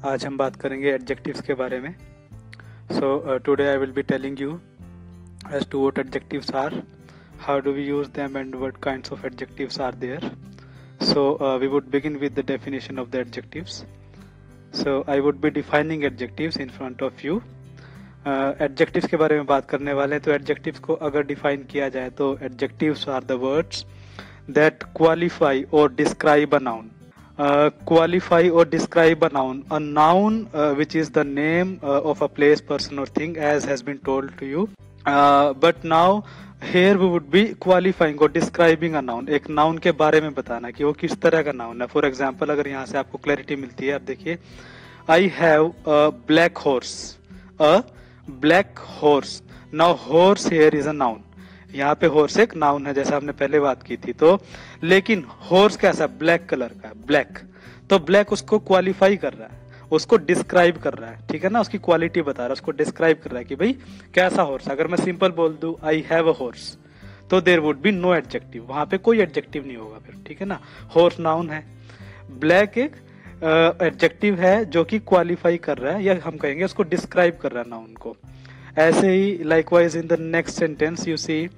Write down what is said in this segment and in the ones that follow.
आज हम बात करेंगे एडजेक्टिव्स के बारे में. So today I will be telling you as to what adjectives are, how do we use them, and what kinds of adjectives are there. So we would begin with the definition of the adjectives. So I would be defining adjectives in front of you. Adjectives के बारे में बात करने वाले हैं. तो adjectives को अगर define किया जाए तो adjectives are the words that qualify or describe a noun. Qualify or describe a noun which is the name of a place, person or thing, as has been told to you. But now here we would be qualifying or describing a noun. एक noun के बारे में बताना कि वो किस तरह का noun है. For example, अगर यहाँ से आपको clarity मिलती है, आप देखिए, I have a black horse. A black horse. Now horse here is a noun. यहाँ पे horse एक noun है, जैसा हमने पहले बात की थी. तो लेकिन horse कैसा, black कलर का है, black. तो black उसको qualify कर रहा है, उसको डिस्क्राइब कर रहा है, ठीक है ना, उसकी क्वालिटी बता रहा है, उसको डिस्क्राइब कर रहा है कि भाई कैसा हॉर्स. अगर मैं सिंपल बोल दूं आई हैव अ हॉर्स तो there would be no adjective, वहां पे कोई एडजेक्टिव नहीं होगा फिर, ठीक है ना. हॉर्स नाउन है, ब्लैक एक एडजेक्टिव है जो कि क्वालिफाई कर रहा है, या हम कहेंगे उसको डिस्क्राइब कर रहा है नाउन को. ऐसे ही likewise in the next sentence you see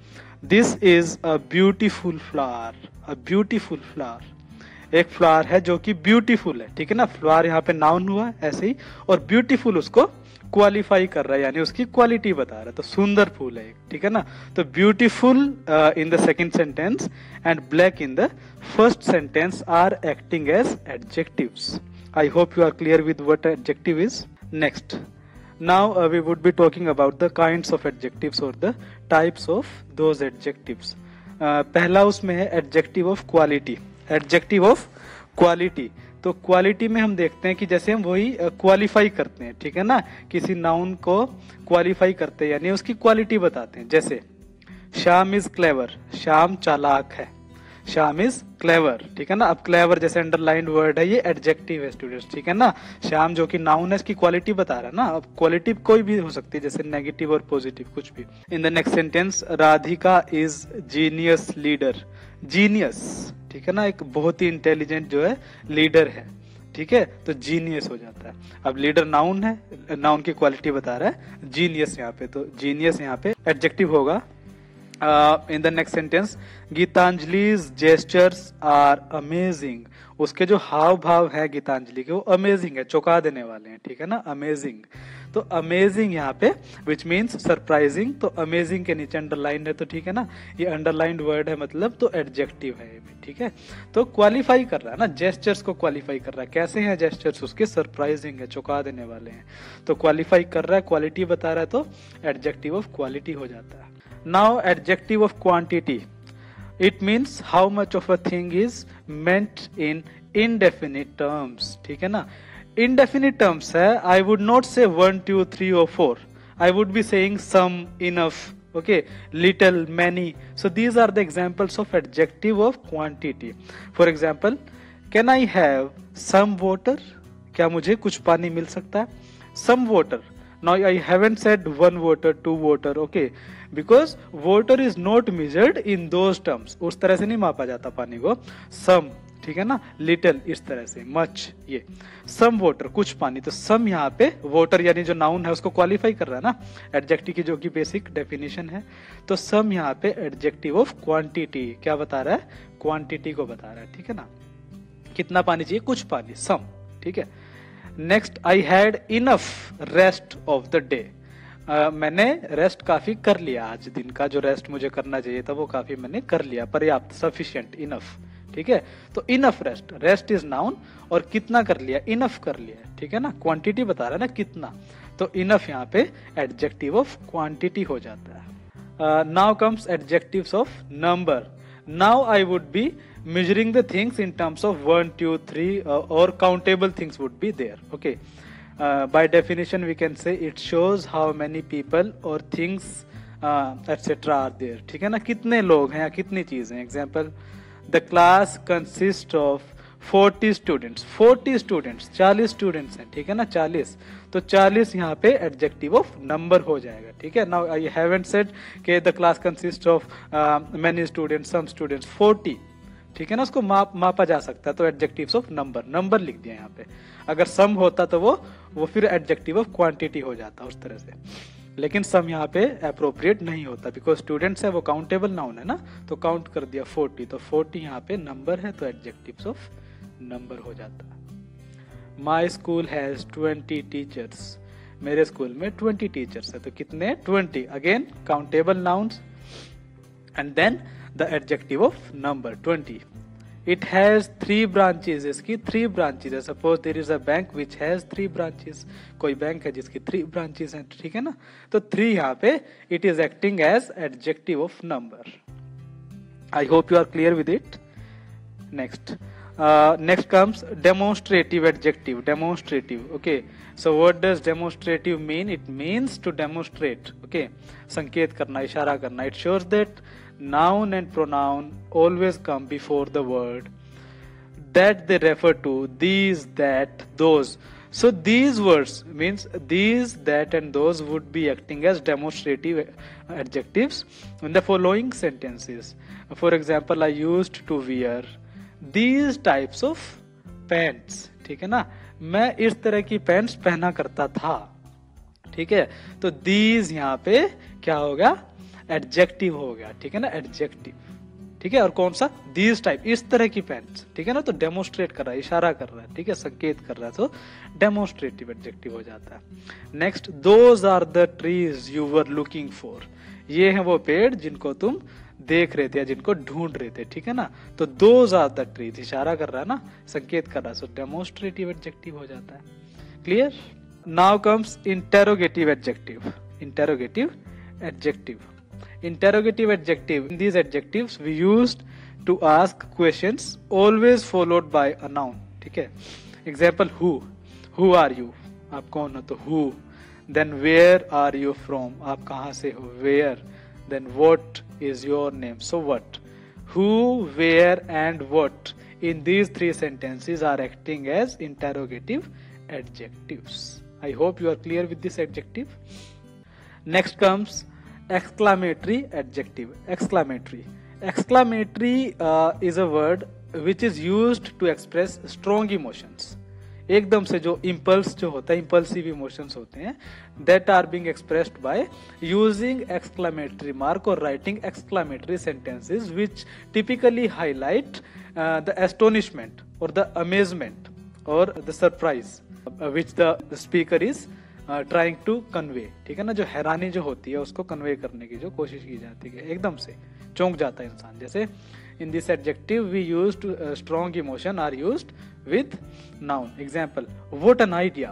this is a beautiful flower. A beautiful flower एक फ्लावर है जो कि ब्यूटीफुल है, ठीक है ना. फ्लावर यहाँ पे नाउन हुआ ऐसे ही, और ब्यूटीफुल उसको क्वालिफाई कर रहा है, यानी उसकी क्वालिटी बता रहा है. तो सुंदर फूल है, ठीक है ना. तो beautiful in the second sentence and black in the first sentence are acting as adjectives. I hope you are clear with what adjective is. Next, now we would be talking about the kinds of adjectives और the types of those adjectives. पहला उसमें है adjective of quality. Adjective of quality, तो quality में हम देखते हैं कि जैसे हम वही क्वालिफाई करते हैं, ठीक है ना, किसी नाउन को क्वालिफाई करते हैं यानी उसकी क्वालिटी बताते हैं. जैसे श्याम इज क्लेवर, श्याम चालाक है, श्याम इज क्लेवर, ठीक है ना. अब क्लेवर जैसे अंडरलाइंड वर्ड है, ये एडजेक्टिव है स्टूडेंट्स, ठीक है ना. श्याम जो कि नाउन है, इसकी क्वालिटी बता रहा है ना. अब क्वालिटी कोई भी हो सकती है, जैसे नेगेटिव और पॉजिटिव कुछ भी. इन the next sentence Radhika is genius leader. Genius, ठीक है ना, एक बहुत ही इंटेलिजेंट जो है लीडर है, ठीक है. तो जीनियस हो जाता है. अब लीडर नाउन है, नाउन की क्वालिटी बता रहा है जीनियस यहाँ पे, तो जीनियस यहाँ पे एडजेक्टिव होगा. In the next sentence Gitanjali's gestures are amazing. उसके जो हाव भाव है गीतांजलि के, वो अमेजिंग है, चौंका देने वाले हैं, ठीक है ना. अमेजिंग, तो अमेजिंग यहाँ पे विच मीन्स सरप्राइजिंग. तो अमेजिंग के नीचे अंडरलाइंड है, तो ठीक है ना, ये अंडरलाइंड वर्ड है मतलब, तो एडजेक्टिव है ये भी, ठीक है. तो क्वालिफाई कर रहा है ना, जेस्चर्स को क्वालिफाई कर रहा है. कैसे हैं जेस्चर्स उसके, सरप्राइजिंग है, चौंका देने वाले हैं. तो क्वालिफाई कर रहा है, क्वालिटी बता रहा है, तो एडजेक्टिव ऑफ क्वालिटी हो जाता है. Now adjective of quantity, it means how much of a thing is meant in indefinite terms, ठीक है ना. indefinite terms है, I would not say 1 2 3 or 4, I would be saying some, enough, okay, little, many. So these are the examples of adjective of quantity. For example, can I have some water, क्या मुझे कुछ पानी मिल सकता है. some water. Now I haven't said 1 water 2 water, okay, because water is not measured in those terms. उस तरह से नहीं मापा जाता पानी को. some, ठीक है ना, little इस तरह से, much ये. some water कुछ पानी, तो some यहाँ पे water यानी जो नाउन है उसको क्वालिफाई कर रहा है ना, एडजेक्टिव की जो कि बेसिक डेफिनेशन है. तो some यहाँ पे एडजेक्टिव ऑफ क्वांटिटी क्या बता रहा है, क्वांटिटी को बता रहा है, ठीक है ना. कितना पानी चाहिए, कुछ पानी, some, ठीक है. Next, I had enough rest of the day. मैंने रेस्ट काफी कर लिया, आज दिन का जो रेस्ट मुझे करना चाहिए था वो काफी मैंने कर लिया, पर्याप्त, सफिशिएंट, इनफ, ठीक है. तो enough rest, rest is noun, और कितना कर लिया, इनफ कर लिया, ठीक है ना. क्वांटिटी बता रहा है ना कितना, तो इनफ यहाँ पे एडजेक्टिव ऑफ क्वांटिटी हो जाता है. Now comes adjectives of number. Now I would be measuring the things in terms of 1 2 3 or countable things would be there, okay. By definition we can say it shows how many people or things etc are there, ठीक है ना, कितने लोग हैं या कितनी चीजें. Example, the class consists of 40 students. 40 students, 40 students हैं, ठीक है ना, 40. तो 40 यहाँ पे एडजेक्टिव ऑफ नंबर हो जाएगा, ठीक है. नाउ आई हैवंट सेड कि the class consists of many students, some students. 40 ठीक है ना, उसको मापा जा सकता है, तो एडजेक्टिव्स ऑफ नंबर लिख दिया यहाँ पे। अगर सम होता तो वो फिर एडजेक्टिव ऑफ क्वांटिटी हो जाता उस तरह से, लेकिन सम यहाँ पे अप्रोप्रिएट नहीं होता बिकॉज स्टूडेंट्स है वो काउंटेबल नाउन है ना, तो काउंट कर दिया 40, तो 40 यहाँ पे नंबर है तो एडजेक्टिव्स ऑफ नंबर हो जाता है। माई स्कूल हैज 20 टीचर्स, मेरे स्कूल में 20 टीचर्स है, तो कितने 20, again countable nouns and then the adjective of number 20। It has 3 branches, इसकी 3 branches है। Suppose there is a bank which has 3 branches, कोई बैंक है जिसकी 3 branches हैं, ठीक है ना, तो 3 यहाँ पे it is acting as adjective of number. I hope you are clear with it. Next comes demonstrative adjective. Demonstrative, okay. So what does demonstrative mean? It means to demonstrate, okay. संकेत करना, इशारा करना. It shows that noun and pronoun always come before the word that they refer to, these, that, those. So these words means these, that and those would be acting as demonstrative adjectives in the following sentences. For example, I used to wear these types of pants, ठीक है ना, मैं इस तरह की pants पहना करता था, ठीक है, तो these यहाँ पे क्या होगा, एडजेक्टिव हो गया, ठीक है ना, एडजेक्टिव, ठीक है। और कौन सा, दीज टाइप, इस तरह की पैंट्स, ठीक है ना, तो डेमोन्स्ट्रेट कर रहा है, इशारा कर रहा है, ठीक है, संकेत कर रहा है, तो डेमोन्स्ट्रेटिव एडजेक्टिव हो जाता है। Next, those are the trees you were looking for, ये है वो पेड़ जिनको तुम देख रहे थे या जिनको ढूंढ रहे थे, ठीक है ना, तो दोज आर द ट्रीज, इशारा कर रहा है ना, संकेत कर रहा है, सो डेमोन्स्ट्रेटिव एडजेक्टिव हो जाता है। Clear? Now comes interrogative adjective. Interrogative adjective, interrogative adjective, in these adjectives we used to ask questions always followed by a noun, ठीक है। example, who are you, आप कौन हो, तो who, then where are you from, आप कहाँ से हो, where, then what is your name, so what, who, where and what, in these 3 sentences are acting as interrogative adjectives. I hope you are clear with this adjective. Next comes exclamatory adjective. Exclamatory is a word which is used to express strong emotions. एकदम से जो impulse जो होता है, impulsive emotions होते हैं, that are being expressed by using exclamatory mark or writing exclamatory sentences which typically highlight the astonishment or the amazement or the surprise which the speaker is trying to convey, ठीक है ना, जो हैरानी जो होती है उसको कन्वे करने की जो कोशिश की जाती है, एकदम से चौंक जाता है इंसान। जैसे in this adjective we used strong emotion are used with noun. Example, what an idea,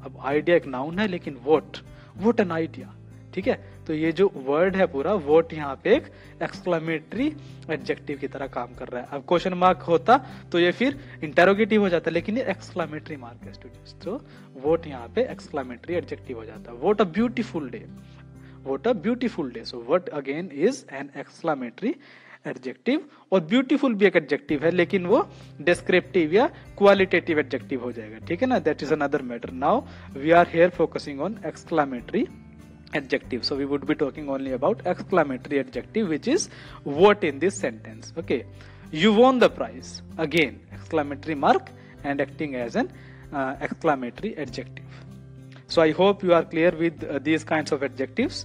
अब आइडिया एक नाउन है लेकिन व्हाट एन आइडिया, ठीक है, तो ये जो वर्ड है पूरा व्हाट यहाँ पे एक एक्सक्लेमेटरी एडजेक्टिव की तरह काम कर रहा है। अब क्वेश्चन मार्क होता तो ये फिर इंटेरोगेटिव हो जाता, लेकिन ये एक्सक्लेमेटरी मार्क है स्टूडेंट्स, तो व्हाट यहाँ पे एक्सक्लेमेटरी एडजेक्टिव हो जाता है। What a beautiful day, what a beautiful day, so what again is an exclamatory adjective, और ब्यूटीफुल भी एक एडजेक्टिव है लेकिन वो डिस्क्रिप्टिव या क्वालिटेटिव एडजेक्टिव हो जाएगा, ठीक है ना, that is another matter. Now we are here focusing on exclamatory adjective, so we would be talking only about exclamatory adjective, which is what in this sentence. Okay, you won the prize, again exclamatory mark and acting as an exclamatory adjective. So I hope you are clear with these kinds of adjectives.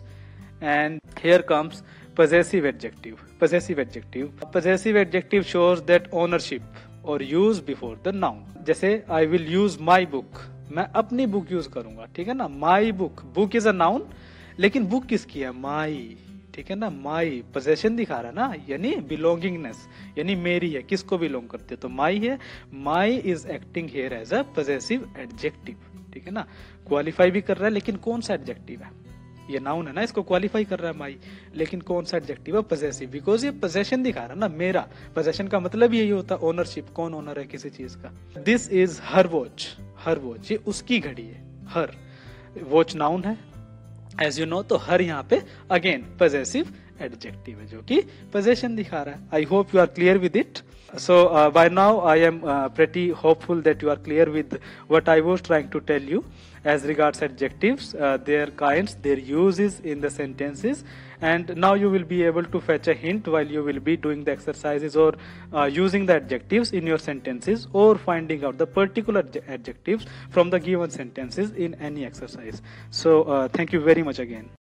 And here comes possessive adjective. Possessive adjective shows that ownership or use before the noun. जैसे I will use my book, मैं अपनी book use करूंगा, ठीक है ना, my book is a noun, लेकिन book किसकी है, माई, ठीक है ना, माई पोजेशन दिखा रहा है ना, यानी बिलोंगिंगनेस, यानी मेरी है, किसको बिलोंग करती है, तो माई है। My is acting here as a possessive adjective, ठीक है ना, क्वालिफाई भी कर रहा है, लेकिन कौन सा एडजेक्टिव है, ये नाउन है ना, इसको क्वालिफाई कर रहा है माई, लेकिन कौन सा एडजेक्टिव है, पोजेसिव, बिकॉज ये पोजेशन दिखा रहा है ना, मेरा। पोजेशन का मतलब यही होता है ओनरशिप, कौन ओनर है किसी चीज का। दिस इज हर वॉच, ये उसकी घड़ी है, हर, वॉच नाउन है एज यू नो, तो हर यहाँ पे अगेन पोजेसिव एडजेक्टिव है जो कि पोजेशन दिखा रहा है। I hope you are clear with it. So by now I am pretty hopeful that you are clear with what I was trying to tell you as regards adjectives, their kinds, their uses in the sentences, and now you will be able to fetch a hint while you will be doing the exercises or using the adjectives in your sentences, or finding out the particular adjectives from the given sentences in any exercise. So thank you very much again.